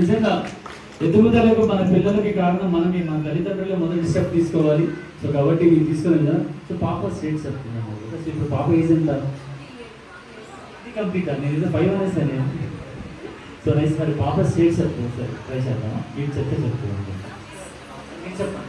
నిజంగా ఎదుగుదలకు మన పిల్లలకి కారణం మనమే, మన తల్లిదండ్రులు మొదటి స్టెప్ తీసుకోవాలి. సో కాబట్టి మీరు తీసుకున్నాం కదా. సో పాప స్టేట్ చెప్తున్నాము కదా. సో ఇప్పుడు పాప ఏజ్ ఎంత? కంప్లీట్ నేను ఏదో 5 అనేసాను నేను. So nice. మరి పాప స్టేట్ చెప్తుంది సార్, ట్రై చేద్దామా? మీరు చెప్తే చెప్తున్నాను. చెప్పండి.